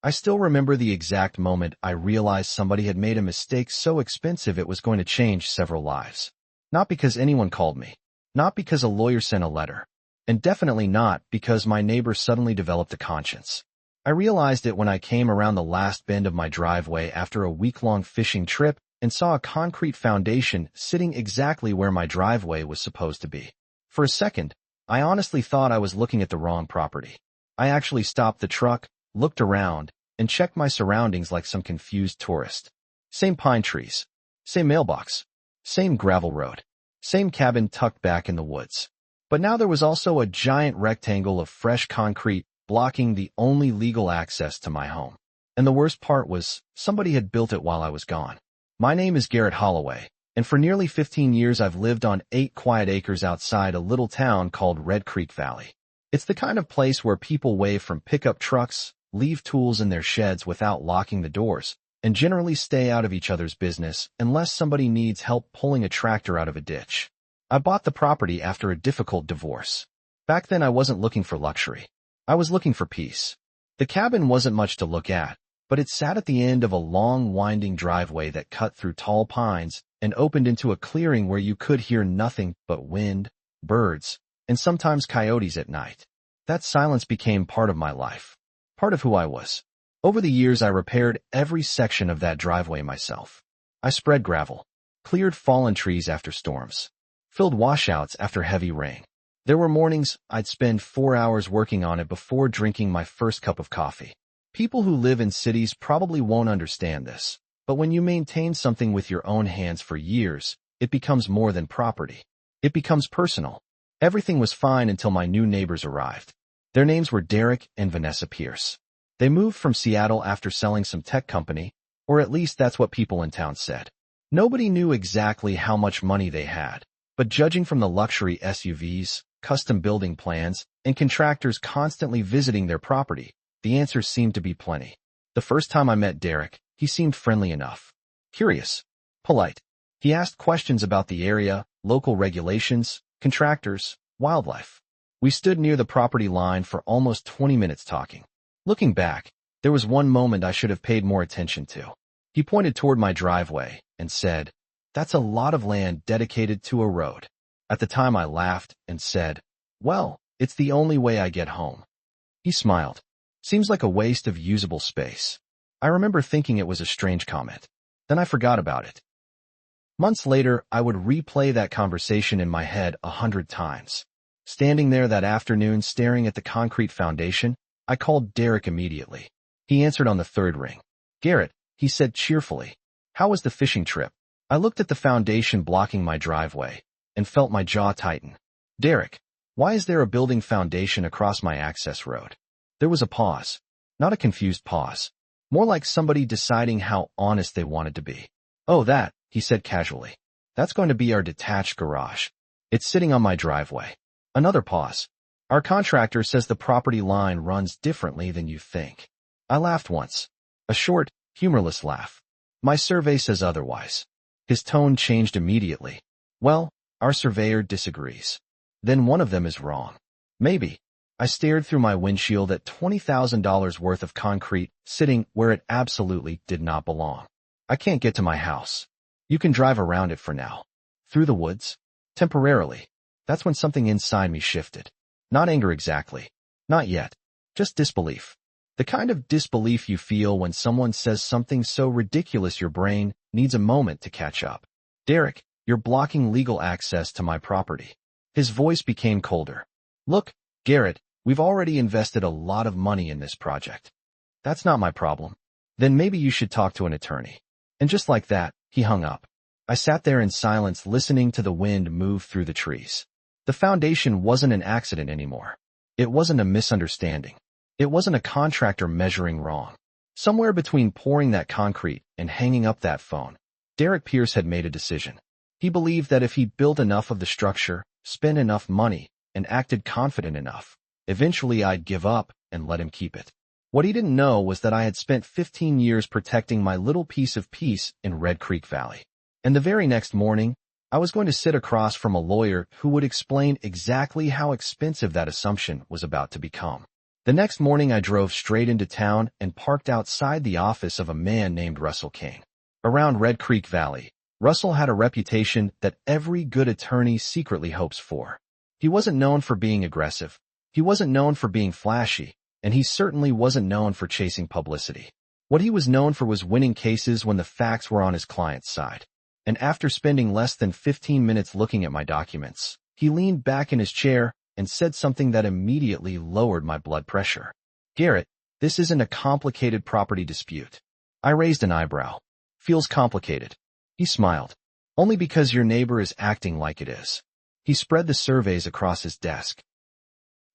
I still remember the exact moment I realized somebody had made a mistake so expensive it was going to change several lives. Not because anyone called me, not because a lawyer sent a letter, and definitely not because my neighbor suddenly developed a conscience. I realized it when I came around the last bend of my driveway after a week-long fishing trip and saw a concrete foundation sitting exactly where my driveway was supposed to be. For a second, I honestly thought I was looking at the wrong property. I actually stopped the truck, looked around, and checked my surroundings like some confused tourist. Same pine trees, same mailbox, same gravel road, same cabin tucked back in the woods. But now there was also a giant rectangle of fresh concrete blocking the only legal access to my home. And the worst part was, somebody had built it while I was gone. My name is Garrett Holloway, and for nearly 15 years I've lived on 8 quiet acres outside a little town called Red Creek Valley. It's the kind of place where people wave from pickup trucks, leave tools in their sheds without locking the doors, and generally stay out of each other's business unless somebody needs help pulling a tractor out of a ditch. I bought the property after a difficult divorce. Back then I wasn't looking for luxury. I was looking for peace. The cabin wasn't much to look at, but it sat at the end of a long winding driveway that cut through tall pines and opened into a clearing where you could hear nothing but wind, birds, and sometimes coyotes at night. That silence became part of my life, part of who I was. Over the years I repaired every section of that driveway myself. I spread gravel, cleared fallen trees after storms, filled washouts after heavy rain. There were mornings I'd spend 4 hours working on it before drinking my first cup of coffee. People who live in cities probably won't understand this, but when you maintain something with your own hands for years, it becomes more than property. It becomes personal. Everything was fine until my new neighbors arrived. Their names were Derek and Vanessa Pierce. They moved from Seattle after selling some tech company, or at least that's what people in town said. Nobody knew exactly how much money they had, but judging from the luxury SUVs, custom building plans, and contractors constantly visiting their property, the answers seemed to be plenty. The first time I met Derek, he seemed friendly enough. Curious. Polite. He asked questions about the area, local regulations, contractors, wildlife. We stood near the property line for almost 20 minutes talking. Looking back, there was one moment I should have paid more attention to. He pointed toward my driveway and said, "That's a lot of land dedicated to a road." At the time I laughed and said, "Well, it's the only way I get home." He smiled. "Seems like a waste of usable space." I remember thinking it was a strange comment. Then I forgot about it. Months later, I would replay that conversation in my head 100 times. Standing there that afternoon staring at the concrete foundation, I called Derek immediately. He answered on the third ring. "Garrett," he said cheerfully, "how was the fishing trip?" I looked at the foundation blocking my driveway and felt my jaw tighten. "Derek, why is there a building foundation across my access road?" There was a pause. Not a confused pause. More like somebody deciding how honest they wanted to be. "Oh, that," he said casually. "That's going to be our detached garage. It's sitting on my driveway." Another pause. "Our contractor says the property line runs differently than you think." I laughed once. A short, humorless laugh. "My survey says otherwise." His tone changed immediately. "Well, our surveyor disagrees." "Then one of them is wrong." "Maybe." I stared through my windshield at $20,000 worth of concrete sitting where it absolutely did not belong. "I can't get to my house." "You can drive around it for now." "Through the woods?" "Temporarily." That's when something inside me shifted. Not anger exactly. Not yet. Just disbelief. The kind of disbelief you feel when someone says something so ridiculous your brain needs a moment to catch up. "Derek, you're blocking legal access to my property." His voice became colder. "Look, Garrett, we've already invested a lot of money in this project." "That's not my problem." "Then maybe you should talk to an attorney." And just like that, he hung up. I sat there in silence listening to the wind move through the trees. The foundation wasn't an accident anymore. It wasn't a misunderstanding. It wasn't a contractor measuring wrong. Somewhere between pouring that concrete and hanging up that phone, Derek Pierce had made a decision. He believed that if he built enough of the structure, spent enough money, and acted confident enough, eventually I'd give up and let him keep it. What he didn't know was that I had spent 15 years protecting my little piece of peace in Red Creek Valley. And the very next morning, I was going to sit across from a lawyer who would explain exactly how expensive that assumption was about to become. The next morning I drove straight into town and parked outside the office of a man named Russell King. Around Red Creek Valley, Russell had a reputation that every good attorney secretly hopes for. He wasn't known for being aggressive. He wasn't known for being flashy, and he certainly wasn't known for chasing publicity. What he was known for was winning cases when the facts were on his client's side. And after spending less than 15 minutes looking at my documents, he leaned back in his chair and said something that immediately lowered my blood pressure. "Garrett, this isn't a complicated property dispute." I raised an eyebrow. "Feels complicated." He smiled. "Only because your neighbor is acting like it is." He spread the surveys across his desk.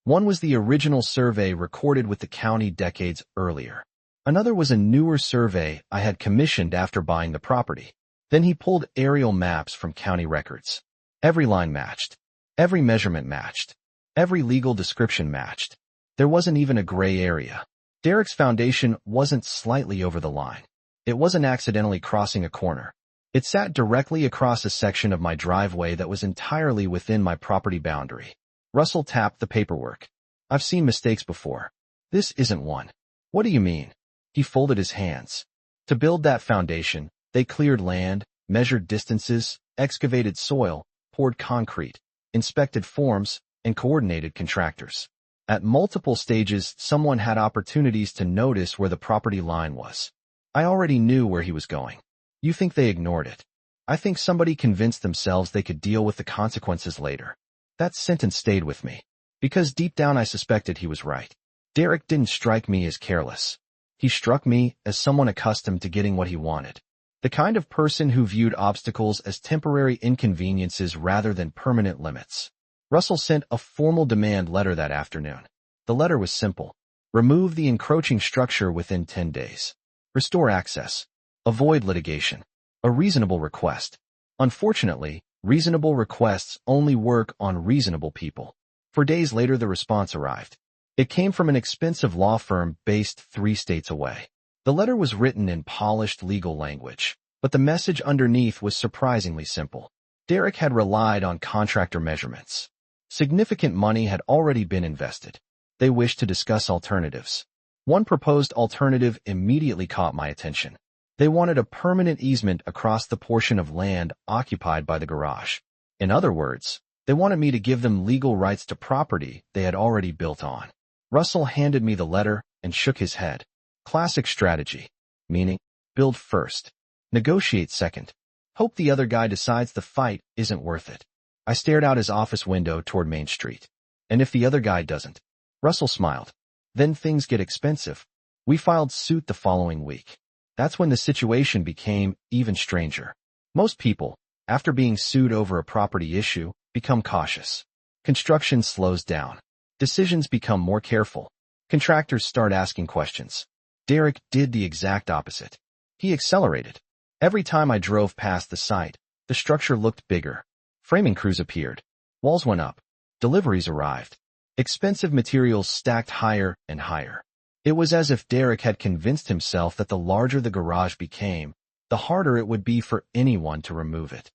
One was the original survey recorded with the county decades earlier. Another was a newer survey I had commissioned after buying the property. Then he pulled aerial maps from county records. Every line matched. Every measurement matched. Every legal description matched. There wasn't even a gray area. Derek's foundation wasn't slightly over the line. It wasn't accidentally crossing a corner. It sat directly across a section of my driveway that was entirely within my property boundary. Russell tapped the paperwork. "I've seen mistakes before. This isn't one." "What do you mean?" He folded his hands. "To build that foundation, they cleared land, measured distances, excavated soil, poured concrete, inspected forms, and coordinated contractors. At multiple stages, someone had opportunities to notice where the property line was. I already knew where he was going. You think they ignored it? I think somebody convinced themselves they could deal with the consequences later." That sentence stayed with me, because deep down I suspected he was right. Derek didn't strike me as careless. He struck me as someone accustomed to getting what he wanted. The kind of person who viewed obstacles as temporary inconveniences rather than permanent limits. Russell sent a formal demand letter that afternoon. The letter was simple. Remove the encroaching structure within 10 days. Restore access. Avoid litigation. A reasonable request. Unfortunately, reasonable requests only work on reasonable people. 4 days later, the response arrived. It came from an expensive law firm based 3 states away. The letter was written in polished legal language, but the message underneath was surprisingly simple. Derek had relied on contractor measurements. Significant money had already been invested. They wished to discuss alternatives. One proposed alternative immediately caught my attention. They wanted a permanent easement across the portion of land occupied by the garage. In other words, they wanted me to give them legal rights to property they had already built on. Russell handed me the letter and shook his head. Classic strategy. Meaning, build first. Negotiate second. Hope the other guy decides the fight isn't worth it. I stared out his office window toward Main Street. And if the other guy doesn't? Russell smiled. Then things get expensive. We filed suit the following week. That's when the situation became even stranger. Most people, after being sued over a property issue, become cautious. Construction slows down. Decisions become more careful. Contractors start asking questions. Derek did the exact opposite. He accelerated. Every time I drove past the site, the structure looked bigger. Framing crews appeared. Walls went up. Deliveries arrived. Expensive materials stacked higher and higher. It was as if Derek had convinced himself that the larger the garage became, the harder it would be for anyone to remove it.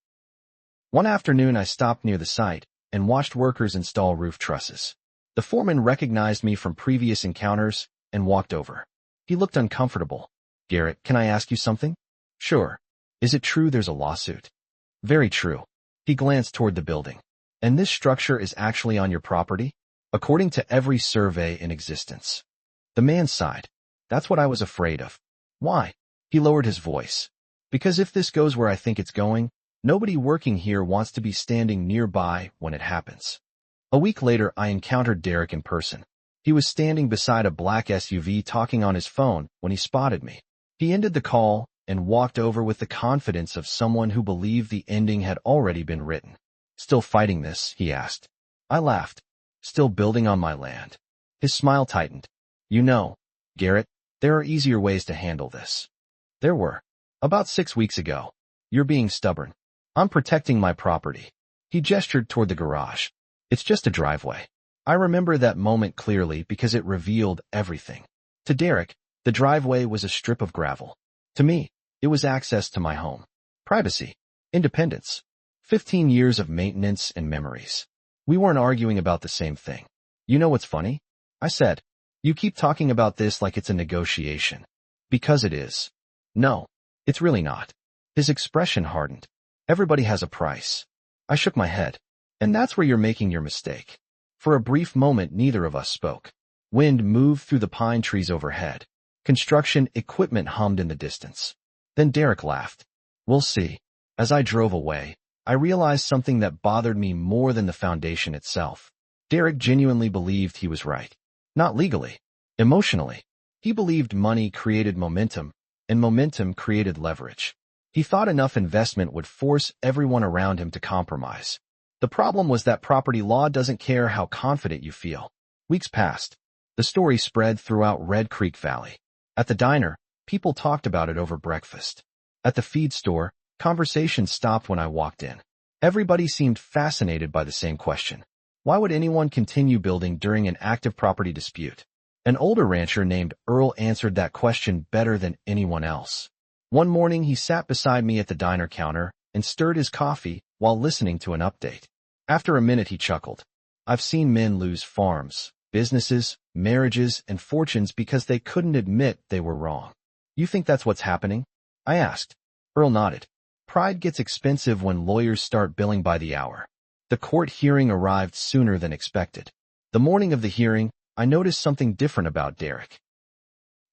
One afternoon I stopped near the site and watched workers install roof trusses. The foreman recognized me from previous encounters and walked over. He looked uncomfortable. "Garrett, can I ask you something?" "Sure. Is it true there's a lawsuit?" "Very true." He glanced toward the building. "And this structure is actually on your property?" "According to every survey in existence." The man sighed. "That's what I was afraid of." "Why?" He lowered his voice. "Because if this goes where I think it's going, nobody working here wants to be standing nearby when it happens." A week later, I encountered Derek in person. He was standing beside a black SUV talking on his phone when he spotted me. He ended the call and walked over with the confidence of someone who believed the ending had already been written. "Still fighting this?" he asked. I laughed. "Still building on my land." His smile tightened. "You know, Garrett, there are easier ways to handle this." There were. "About 6 weeks ago. You're being stubborn. I'm protecting my property." He gestured toward the garage. "It's just a driveway." I remember that moment clearly because it revealed everything. To Derek, the driveway was a strip of gravel. To me, it was access to my home. Privacy. Independence. 15 years of maintenance and memories. We weren't arguing about the same thing. "You know what's funny?" I said. You keep talking about this like it's a negotiation. Because it is. No, it's really not. His expression hardened. Everybody has a price. I shook my head. And that's where you're making your mistake. For a brief moment, neither of us spoke. Wind moved through the pine trees overhead. Construction equipment hummed in the distance. Then Derek laughed. We'll see. As I drove away, I realized something that bothered me more than the foundation itself. Derek genuinely believed he was right. Not legally. Emotionally. He believed money created momentum, and momentum created leverage. He thought enough investment would force everyone around him to compromise. The problem was that property law doesn't care how confident you feel. Weeks passed. The story spread throughout Red Creek Valley. At the diner, people talked about it over breakfast. At the feed store, conversation stopped when I walked in. Everybody seemed fascinated by the same question. Why would anyone continue building during an active property dispute? An older rancher named Earl answered that question better than anyone else. One morning he sat beside me at the diner counter and stirred his coffee while listening to an update. After a minute he chuckled. I've seen men lose farms, businesses, marriages, and fortunes because they couldn't admit they were wrong. You think that's what's happening? I asked. Earl nodded. Pride gets expensive when lawyers start billing by the hour. The court hearing arrived sooner than expected. The morning of the hearing, I noticed something different about Derek.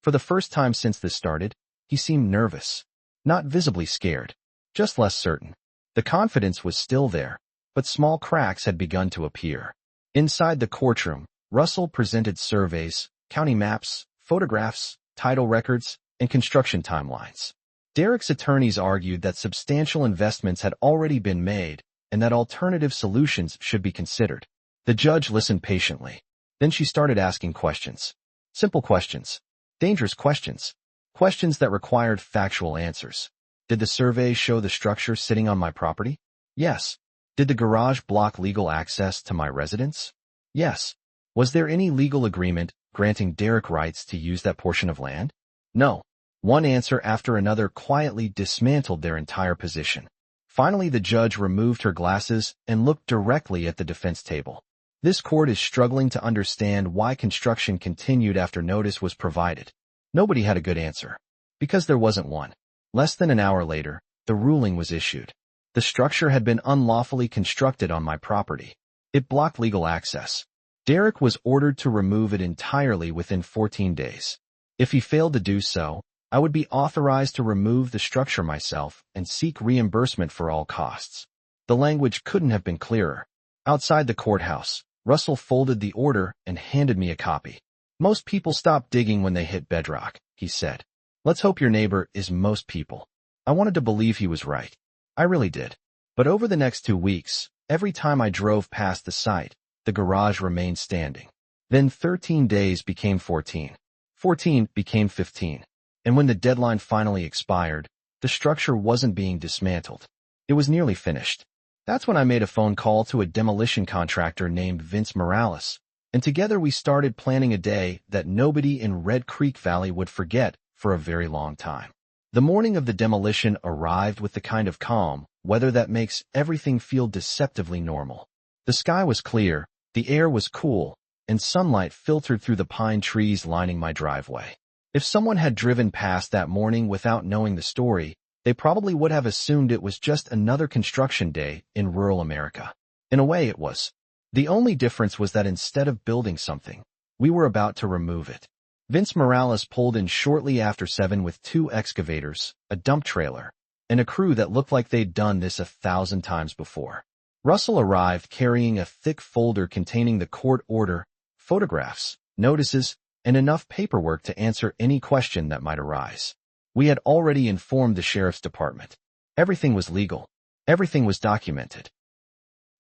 For the first time since this started, he seemed nervous. Not visibly scared, just less certain. The confidence was still there, but small cracks had begun to appear. Inside the courtroom, Russell presented surveys, county maps, photographs, title records, and construction timelines. Derek's attorneys argued that substantial investments had already been made and that alternative solutions should be considered. The judge listened patiently. Then she started asking questions. Simple questions. Dangerous questions. Questions that required factual answers. Did the survey show the structure sitting on my property? Yes. Did the garage block legal access to my residence? Yes. Was there any legal agreement granting Derek rights to use that portion of land? No. One answer after another quietly dismantled their entire position. Finally, the judge removed her glasses and looked directly at the defense table. This court is struggling to understand why construction continued after notice was provided. Nobody had a good answer. Because there wasn't one. Less than an hour later, the ruling was issued. The structure had been unlawfully constructed on my property. It blocked legal access. Derek was ordered to remove it entirely within 14 days. If he failed to do so, I would be authorized to remove the structure myself and seek reimbursement for all costs. The language couldn't have been clearer. Outside the courthouse, Russell folded the order and handed me a copy. Most people stop digging when they hit bedrock, he said. Let's hope your neighbor is most people. I wanted to believe he was right. I really did. But over the next 2 weeks, every time I drove past the site, the garage remained standing. Then 13 days became 14. 14 became 15. And when the deadline finally expired, the structure wasn't being dismantled. It was nearly finished. That's when I made a phone call to a demolition contractor named Vince Morales, and together we started planning a day that nobody in Red Creek Valley would forget for a very long time. The morning of the demolition arrived with the kind of calm weather that makes everything feel deceptively normal. The sky was clear, the air was cool, and sunlight filtered through the pine trees lining my driveway. If someone had driven past that morning without knowing the story, they probably would have assumed it was just another construction day in rural America. In a way, it was. The only difference was that instead of building something, we were about to remove it. Vince Morales pulled in shortly after 7 with 2 excavators, a dump trailer, and a crew that looked like they'd done this 1,000 times before. Russell arrived carrying a thick folder containing the court order, photographs, notices, and enough paperwork to answer any question that might arise. We had already informed the sheriff's department. Everything was legal. Everything was documented.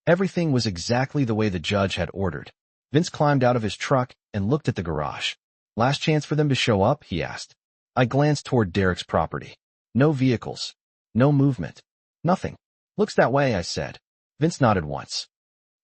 Everything was exactly the way the judge had ordered. Vince climbed out of his truck and looked at the garage. Last chance for them to show up, he asked. I glanced toward Derek's property. No vehicles. No movement. Nothing. Looks that way, I said. Vince nodded once.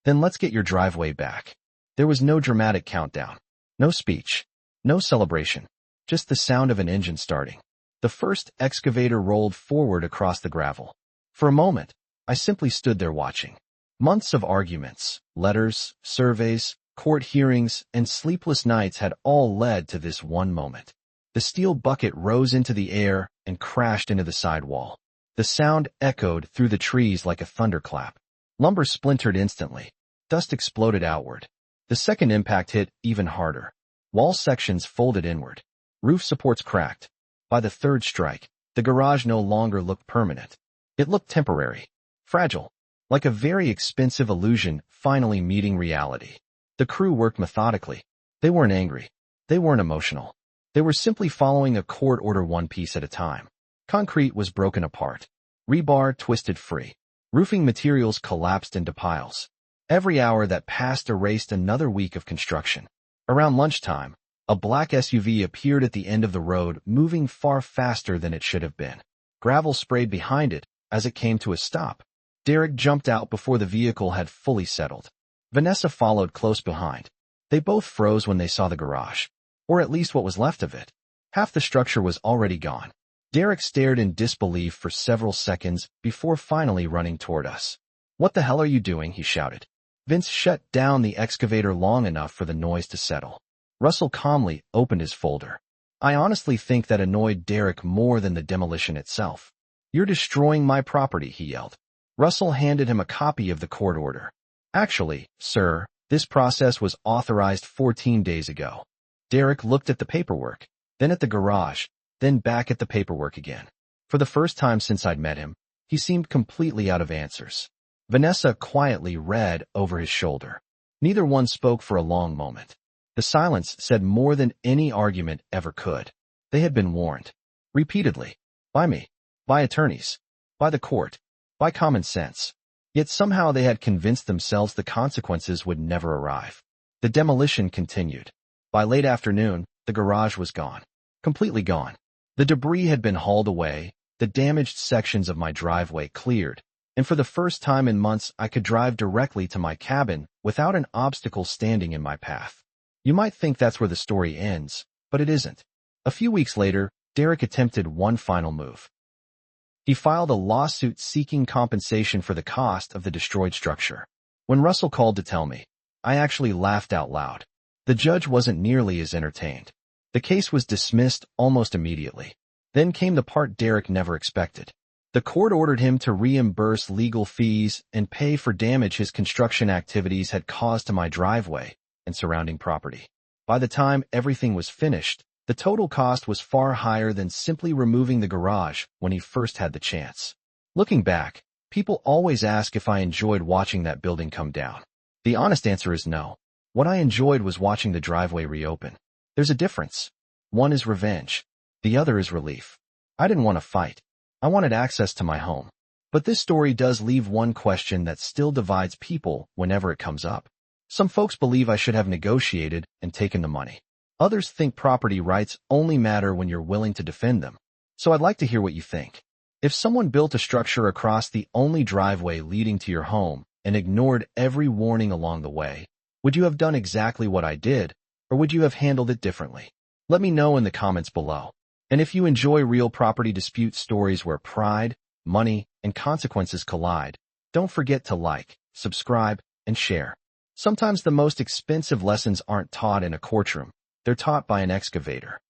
Then let's get your driveway back. There was no dramatic countdown. No speech. No celebration. Just the sound of an engine starting. The first excavator rolled forward across the gravel. For a moment, I simply stood there watching. Months of arguments, letters, surveys, Court hearings and sleepless nights had all led to this one moment. The steel bucket rose into the air and crashed into the sidewall. The sound echoed through the trees like a thunderclap. Lumber splintered instantly. Dust exploded outward. The second impact hit even harder. Wall sections folded inward. Roof supports cracked. By the third strike, the garage no longer looked permanent. It looked temporary, fragile, like a very expensive illusion finally meeting reality. The crew worked methodically. They weren't angry. They weren't emotional. They were simply following a court order one piece at a time. Concrete was broken apart. Rebar twisted free. Roofing materials collapsed into piles. Every hour that passed erased another week of construction. Around lunchtime, a black SUV appeared at the end of the road, moving far faster than it should have been. Gravel sprayed behind it as it came to a stop. Derek jumped out before the vehicle had fully settled. Vanessa followed close behind. They both froze when they saw the garage, or at least what was left of it. Half the structure was already gone. Derek stared in disbelief for several seconds before finally running toward us. "What the hell are you doing?" he shouted. Vince shut down the excavator long enough for the noise to settle. Russell calmly opened his folder. I honestly think that annoyed Derek more than the demolition itself. "You're destroying my property," he yelled. Russell handed him a copy of the court order. "Actually, sir, this process was authorized 14 days ago." Derek looked at the paperwork, then at the garage, then back at the paperwork again. For the first time since I'd met him, he seemed completely out of answers. Vanessa quietly read over his shoulder. Neither one spoke for a long moment. The silence said more than any argument ever could. They had been warned. Repeatedly. By me. By attorneys. By the court. By common sense. Yet somehow they had convinced themselves the consequences would never arrive. The demolition continued. By late afternoon, the garage was gone. Completely gone. The debris had been hauled away, the damaged sections of my driveway cleared, and for the first time in months I could drive directly to my cabin without an obstacle standing in my path. You might think that's where the story ends, but it isn't. A few weeks later, Derek attempted one final move. He filed a lawsuit seeking compensation for the cost of the destroyed structure. When Russell called to tell me, I actually laughed out loud. The judge wasn't nearly as entertained. The case was dismissed almost immediately. Then came the part Derek never expected. The court ordered him to reimburse legal fees and pay for damage his construction activities had caused to my driveway and surrounding property. By the time everything was finished, the total cost was far higher than simply removing the garage when he first had the chance. Looking back, people always ask if I enjoyed watching that building come down. The honest answer is no. What I enjoyed was watching the driveway reopen. There's a difference. One is revenge. The other is relief. I didn't want to fight. I wanted access to my home. But this story does leave one question that still divides people whenever it comes up. Some folks believe I should have negotiated and taken the money. Others think property rights only matter when you're willing to defend them. So I'd like to hear what you think. If someone built a structure across the only driveway leading to your home and ignored every warning along the way, would you have done exactly what I did, or would you have handled it differently? Let me know in the comments below. And if you enjoy real property dispute stories where pride, money, and consequences collide, don't forget to like, subscribe, and share. Sometimes the most expensive lessons aren't taught in a courtroom. They're taught by an excavator.